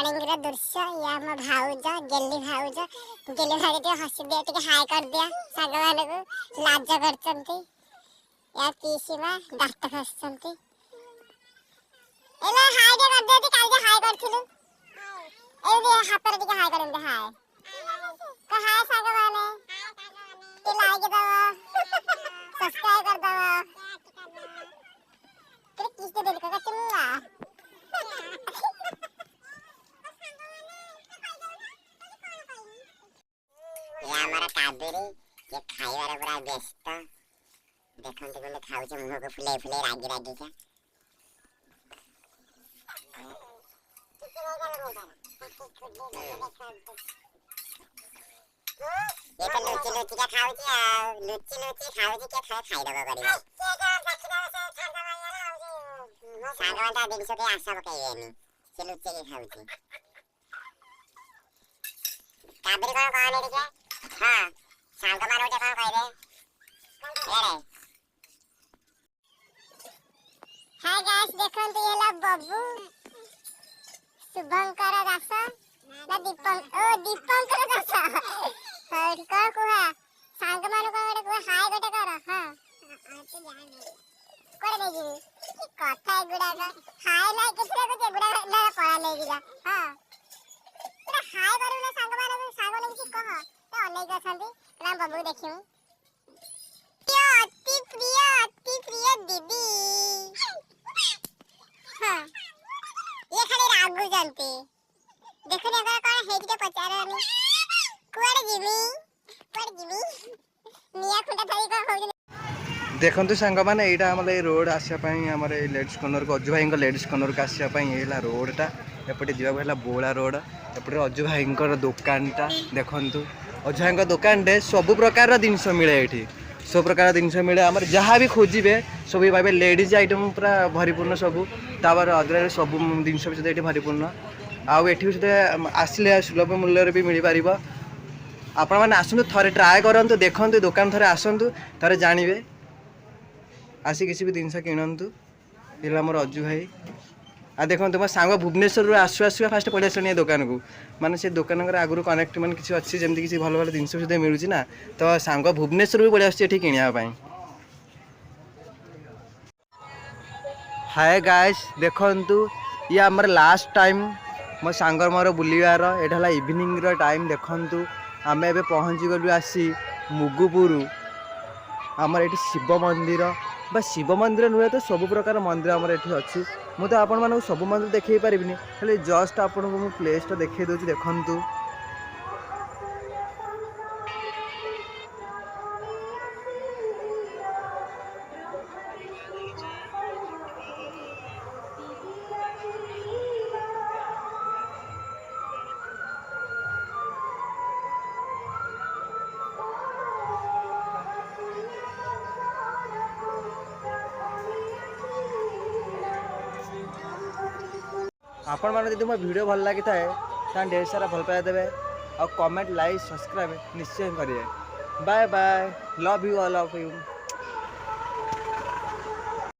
Morning रे दृश्य या म भाउज गेली भाउज हसी दे टिके हाय कर दिया साग वाले को लाज करचंती या पीसी मा दांत खसचंती एला हाय दे कर दे काल दे हाय करथिलु ए दे हाथ रे टिके हाय करन दे हाय का हाय साग वाले ते लाइक दवा सब्सक्राइब कर दवा तेरे किस दे का चुम्मा ये हमारा काबेरी ये खाइबार पूरा व्यस्त देखन तो बोले खाउ छ मुह को फुले फुले रागी रागी का ये तो लुची लुची का खाउ छ लुची लुची खाउ छ के खाइ दबा करिबा सागवान दिन से के आशा पकाइएनी से लुची के खाउ छ काबेरी कोन कोन है रे हां सांग मारो जे कोन कह रे अरे हाय गाइस देखन तो येला बब्बू शुभंकर दास ना दीपंकर दास हर का कुहा सांग मारो कोन को हाय गटे कर हां तो जाने कोड़े ले जी कथा गुडा का हाय ना किसरे को गुडा ना पळा ले गिला हां पूरा हाय करू ना सांग मारो सांग ले की कह तो अनेक अछंती ना बब्बू देखियो अति प्रिय दीदी हां ये खाली रागु जानते देखो ने कोन हेड के पचारनी कुआरे जिमी निया खुंडा थाई को हो देखु सांग मैंने यहाँ आम रोड आसापी आम लेडीज कर्नर को अजु भाई लेडीज कर्नर को आसापी रोडटा एपटे जावा बोला रोड एपटे अजु भाई दुकानटा देखु अजु भाई दुकान सब प्रकार जिनस मिले ये सब प्रकार जिनस मिले आम जहाँ भी खोजे सब पाए लेडीज आइटम पूरा भरीपूर्ण सब तापर अदर सब जिनस भी ये भरीपूर्ण आठी आसिले सुलभ मूल्य भी मिल पार आपण मैंने आसतु थे ट्राए करूँ देखु दुकान थे आसतु थे जानवे आसी किसी भी जिनस किणतु ये मोर अजु भाई आ देखो तुम सांग भुवनेश्वर आसु आसुआ फास्ट पड़े आस दुकान को माने से दुकान आगुरी कनेक्ट मान किसी अच्छी जमी किसी भल भल जिनस मिलूँ ना तो सांग भुवनेश्वर भी पड़े आसठी किणापी हाय गाइस देखु ये आमर लास्ट टाइम मो सांगर मोर बुलवार यहाँ इवनिंग टाइम देखु आम ए पहुँची गलु आसी मुगुपुर आमर ये शिव मंदिर बा शिव मंदिर नुहे तो सब प्रकार मंदिर आमर ये अच्छी मुझे आपण मानक सब मंदिर देखे पारिनी खाली जस्ट आपन को प्लेसटा देखे दूसरी देखु आपण मैंने यदि मो वीडियो भल लगी थाए तो ढेर सारा भल पाया देवे और कमेंट लाइक सब्सक्राइब निश्चय करिए bye bye love you all of you.